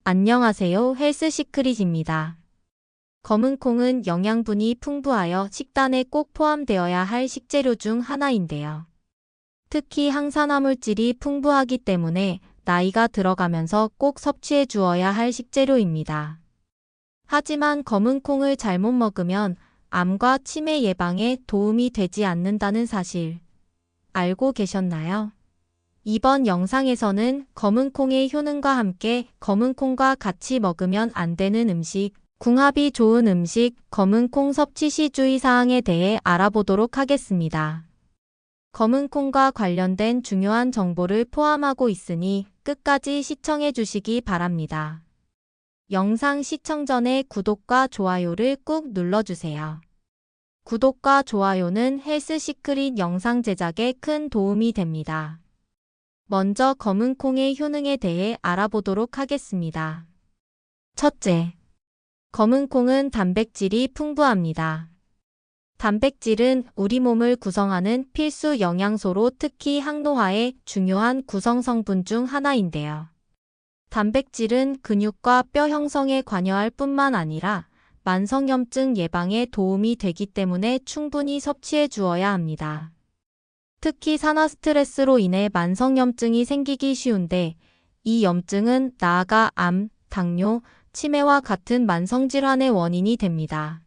안녕하세요. 헬스시크릿입니다. 검은 콩은 영양분이 풍부하여 식단에 꼭 포함되어야 할 식재료 중 하나인데요. 특히 항산화물질이 풍부하기 때문에 나이가 들어가면서 꼭 섭취해 주어야 할 식재료입니다. 하지만 검은 콩을 잘못 먹으면 암과 치매 예방에 도움이 되지 않는다는 사실 알고 계셨나요? 이번 영상에서는 검은 콩의 효능과 함께 검은 콩과 같이 먹으면 안 되는 음식, 궁합이 좋은 음식, 검은 콩 섭취 시 주의사항에 대해 알아보도록 하겠습니다. 검은 콩과 관련된 중요한 정보를 포함하고 있으니 끝까지 시청해 주시기 바랍니다. 영상 시청 전에 구독과 좋아요를 꾹 눌러주세요. 구독과 좋아요는 헬스시크릿 영상 제작에 큰 도움이 됩니다. 먼저 검은 콩의 효능에 대해 알아보도록 하겠습니다. 첫째, 검은 콩은 단백질이 풍부합니다. 단백질은 우리 몸을 구성하는 필수 영양소로 특히 항노화의 중요한 구성 성분 중 하나인데요. 단백질은 근육과 뼈 형성에 관여할 뿐만 아니라 만성염증 예방에 도움이 되기 때문에 충분히 섭취해 주어야 합니다. 특히 산화 스트레스로 인해 만성염증이 생기기 쉬운데 이 염증은 나아가 암, 당뇨, 치매와 같은 만성질환의 원인이 됩니다.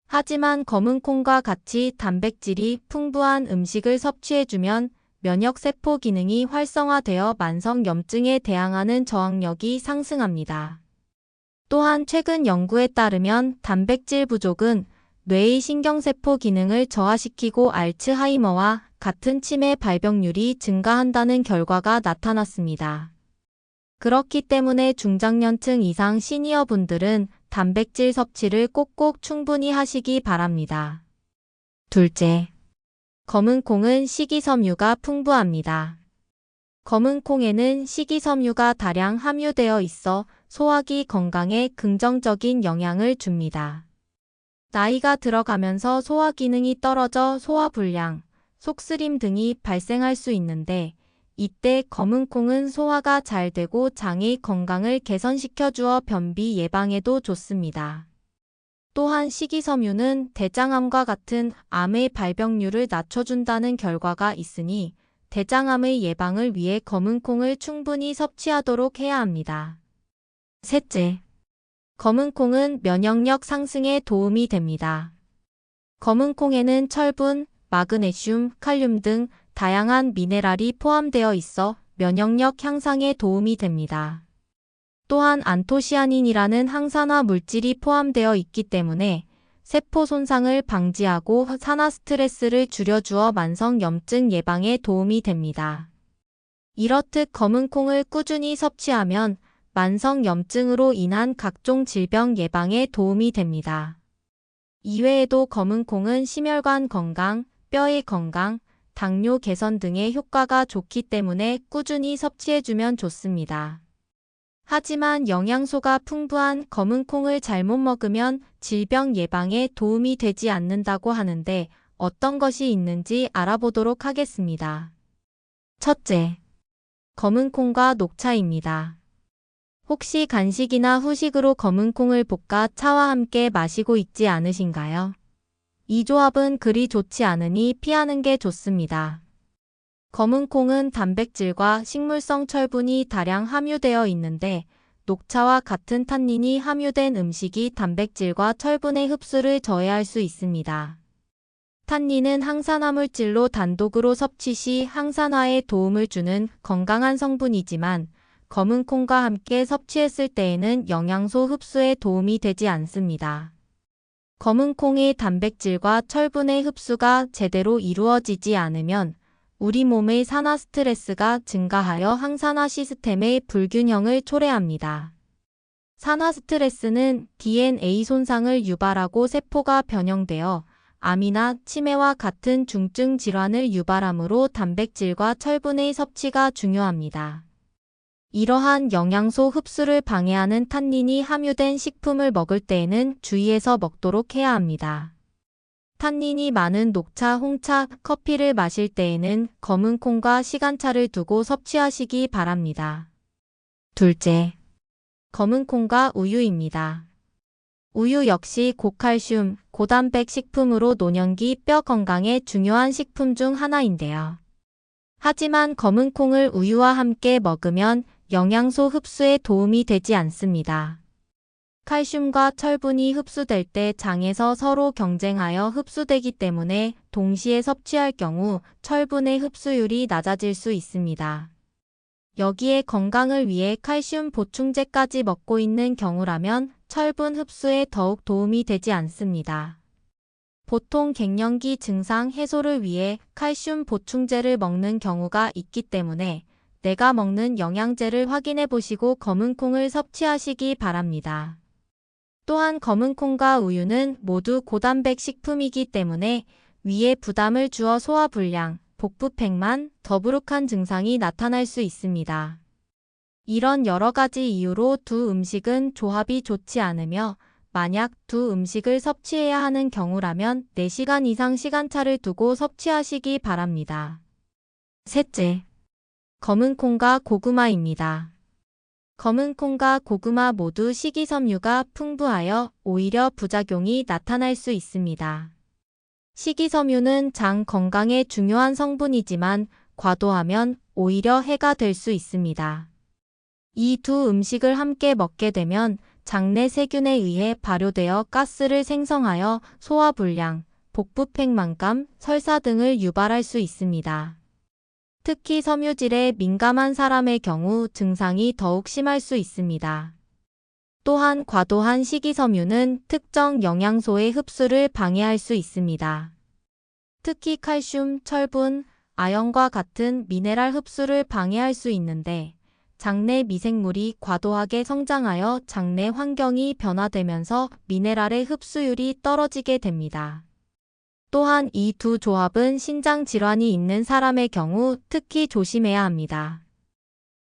하지만 검은 콩과 같이 단백질이 풍부한 음식을 섭취해주면 면역세포 기능이 활성화되어 만성염증에 대항하는 저항력이 상승합니다. 또한 최근 연구에 따르면 단백질 부족은 뇌의 신경세포 기능을 저하시키고 알츠하이머와 같은 치매 발병률이 증가한다는 결과가 나타났습니다. 그렇기 때문에 중장년층 이상 시니어분들은 단백질 섭취를 꼭꼭 충분히 하시기 바랍니다. 둘째, 검은 콩은 식이섬유가 풍부합니다. 검은 콩에는 식이섬유가 다량 함유되어 있어 소화기 건강에 긍정적인 영향을 줍니다. 나이가 들어가면서 소화 기능이 떨어져 소화불량, 속쓰림 등이 발생할 수 있는데 이때 검은 콩은 소화가 잘 되고 장의 건강을 개선시켜 주어 변비 예방에도 좋습니다. 또한 식이섬유는 대장암과 같은 암의 발병률을 낮춰준다는 결과가 있으니 대장암의 예방을 위해 검은 콩을 충분히 섭취하도록 해야 합니다. 셋째, 검은 콩은 면역력 상승에 도움이 됩니다. 검은 콩에는 철분, 마그네슘, 칼륨 등 다양한 미네랄이 포함되어 있어 면역력 향상에 도움이 됩니다. 또한 안토시아닌이라는 항산화 물질이 포함되어 있기 때문에 세포 손상을 방지하고 산화 스트레스를 줄여주어 만성염증 예방에 도움이 됩니다. 이렇듯 검은 콩을 꾸준히 섭취하면 만성염증으로 인한 각종 질병 예방에 도움이 됩니다. 이외에도 검은 콩은 심혈관 건강, 뼈의 건강, 당뇨 개선 등의 효과가 좋기 때문에 꾸준히 섭취해주면 좋습니다. 하지만 영양소가 풍부한 검은 콩을 잘못 먹으면 질병 예방에 도움이 되지 않는다고 하는데 어떤 것이 있는지 알아보도록 하겠습니다. 첫째, 검은 콩과 녹차입니다. 혹시 간식이나 후식으로 검은 콩을 볶아 차와 함께 마시고 있지 않으신가요? 이 조합은 그리 좋지 않으니 피하는 게 좋습니다. 검은 콩은 단백질과 식물성 철분이 다량 함유되어 있는데 녹차와 같은 탄닌이 함유된 음식이 단백질과 철분의 흡수를 저해할 수 있습니다. 탄닌은 항산화물질로 단독으로 섭취 시 항산화에 도움을 주는 건강한 성분이지만 검은 콩과 함께 섭취했을 때에는 영양소 흡수에 도움이 되지 않습니다. 검은 콩의 단백질과 철분의 흡수가 제대로 이루어지지 않으면 우리 몸의 산화 스트레스가 증가하여 항산화 시스템의 불균형을 초래합니다. 산화 스트레스는 DNA 손상을 유발하고 세포가 변형되어 암이나 치매와 같은 중증 질환을 유발하므로 단백질과 철분의 섭취가 중요합니다. 이러한 영양소 흡수를 방해하는 탄닌이 함유된 식품을 먹을 때에는 주의해서 먹도록 해야 합니다. 탄닌이 많은 녹차, 홍차, 커피를 마실 때에는 검은 콩과 시간차를 두고 섭취하시기 바랍니다. 둘째, 검은콩과 우유입니다. 우유 역시 고칼슘, 고단백 식품으로 노년기 뼈 건강에 중요한 식품 중 하나인데요. 하지만 검은콩을 우유와 함께 먹으면 영양소 흡수에 도움이 되지 않습니다. 칼슘과 철분이 흡수될 때 장에서 서로 경쟁하여 흡수되기 때문에 동시에 섭취할 경우 철분의 흡수율이 낮아질 수 있습니다. 여기에 건강을 위해 칼슘 보충제까지 먹고 있는 경우라면 철분 흡수에 더욱 도움이 되지 않습니다. 보통 갱년기 증상 해소를 위해 칼슘 보충제를 먹는 경우가 있기 때문에 내가 먹는 영양제를 확인해 보시고 검은콩을 섭취하시기 바랍니다. 또한 검은콩과 우유는 모두 고단백 식품이기 때문에 위에 부담을 주어 소화불량, 복부팽만, 더부룩한 증상이 나타날 수 있습니다. 이런 여러 가지 이유로 두 음식은 조합이 좋지 않으며 만약 두 음식을 섭취해야 하는 경우라면 4시간 이상 시간차를 두고 섭취하시기 바랍니다. 셋째, 검은콩과 고구마입니다. 검은콩과 고구마 모두 식이섬유가 풍부하여 오히려 부작용이 나타날 수 있습니다. 식이섬유는 장 건강에 중요한 성분이지만 과도하면 오히려 해가 될 수 있습니다. 이 두 음식을 함께 먹게 되면 장내 세균에 의해 발효되어 가스를 생성하여 소화불량, 복부팽만감, 설사 등을 유발할 수 있습니다. 특히 섬유질에 민감한 사람의 경우 증상이 더욱 심할 수 있습니다. 또한 과도한 식이섬유는 특정 영양소의 흡수를 방해할 수 있습니다. 특히 칼슘, 철분, 아연과 같은 미네랄 흡수를 방해할 수 있는데 장내 미생물이 과도하게 성장하여 장내 환경이 변화되면서 미네랄의 흡수율이 떨어지게 됩니다. 또한 이 두 조합은 신장 질환이 있는 사람의 경우 특히 조심해야 합니다.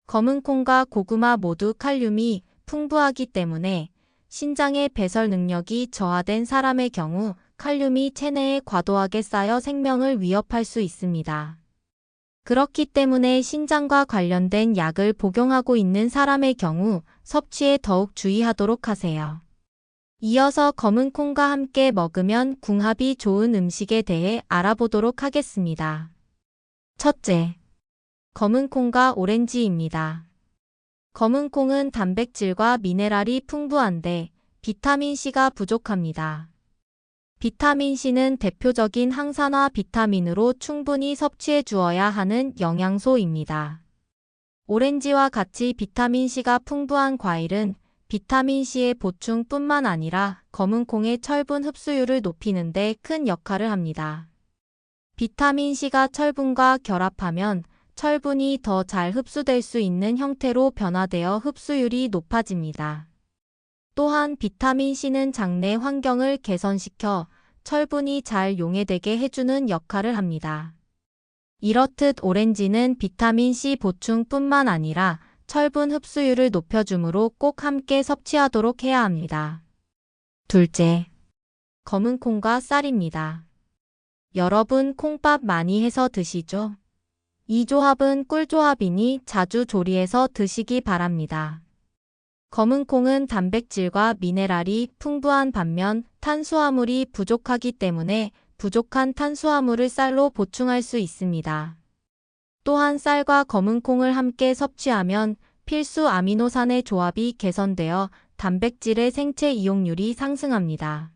검은콩과 고구마 모두 칼륨이 풍부하기 때문에 신장의 배설 능력이 저하된 사람의 경우 칼륨이 체내에 과도하게 쌓여 생명을 위협할 수 있습니다. 그렇기 때문에 신장과 관련된 약을 복용하고 있는 사람의 경우 섭취에 더욱 주의하도록 하세요. 이어서 검은콩과 함께 먹으면 궁합이 좋은 음식에 대해 알아보도록 하겠습니다. 첫째, 검은콩과 오렌지입니다. 검은콩은 단백질과 미네랄이 풍부한데 비타민C가 부족합니다. 비타민C는 대표적인 항산화 비타민으로 충분히 섭취해 주어야 하는 영양소입니다. 오렌지와 같이 비타민C가 풍부한 과일은 비타민C의 보충뿐만 아니라 검은콩의 철분 흡수율을 높이는 데 큰 역할을 합니다. 비타민C가 철분과 결합하면 철분이 더 잘 흡수될 수 있는 형태로 변화되어 흡수율이 높아집니다. 또한 비타민C는 장내 환경을 개선시켜 철분이 잘 용해되게 해주는 역할을 합니다. 이렇듯 오렌지는 비타민C 보충뿐만 아니라 철분 흡수율을 높여주므로 꼭 함께 섭취하도록 해야 합니다. 둘째, 검은콩과 쌀입니다. 여러분 콩밥 많이 해서 드시죠? 이 조합은 꿀조합이니 자주 조리해서 드시기 바랍니다. 검은콩은 단백질과 미네랄이 풍부한 반면 탄수화물이 부족하기 때문에 부족한 탄수화물을 쌀로 보충할 수 있습니다. 또한 쌀과 검은콩을 함께 섭취하면 필수 아미노산의 조합이 개선되어 단백질의 생체 이용률이 상승합니다.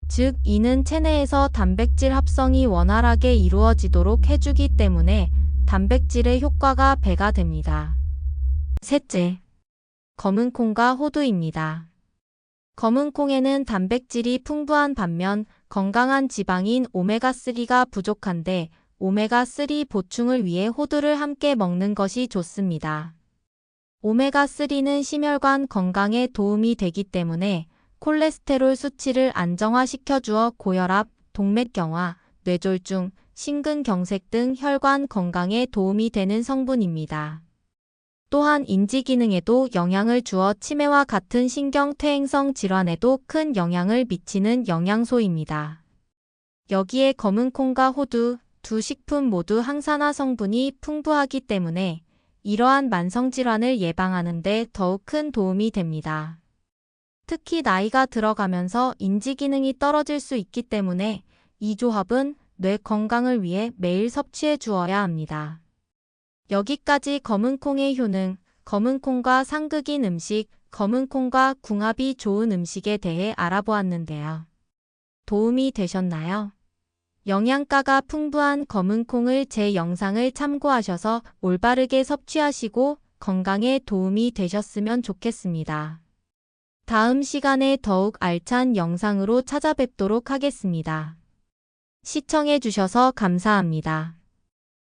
즉, 이는 체내에서 단백질 합성이 원활하게 이루어지도록 해주기 때문에 단백질의 효과가 배가 됩니다. 셋째, 검은콩과 호두입니다. 검은콩에는 단백질이 풍부한 반면 건강한 지방인 오메가3가 부족한데 오메가3 보충을 위해 호두를 함께 먹는 것이 좋습니다. 오메가3는 심혈관 건강에 도움이 되기 때문에 콜레스테롤 수치를 안정화시켜 주어 고혈압, 동맥경화, 뇌졸중, 심근경색 등 혈관 건강에 도움이 되는 성분입니다. 또한 인지 기능에도 영향을 주어 치매와 같은 신경퇴행성 질환에도 큰 영향을 미치는 영양소입니다. 여기에 검은콩과 호두, 두 식품 모두 항산화 성분이 풍부하기 때문에 이러한 만성질환을 예방하는 데 더욱 큰 도움이 됩니다. 특히 나이가 들어가면서 인지 기능이 떨어질 수 있기 때문에 이 조합은 뇌 건강을 위해 매일 섭취해 주어야 합니다. 여기까지 검은콩의 효능, 검은콩과 상극인 음식, 검은콩과 궁합이 좋은 음식에 대해 알아보았는데요. 도움이 되셨나요? 영양가가 풍부한 검은콩을 제 영상을 참고하셔서 올바르게 섭취하시고 건강에 도움이 되셨으면 좋겠습니다. 다음 시간에 더욱 알찬 영상으로 찾아뵙도록 하겠습니다. 시청해 주셔서 감사합니다.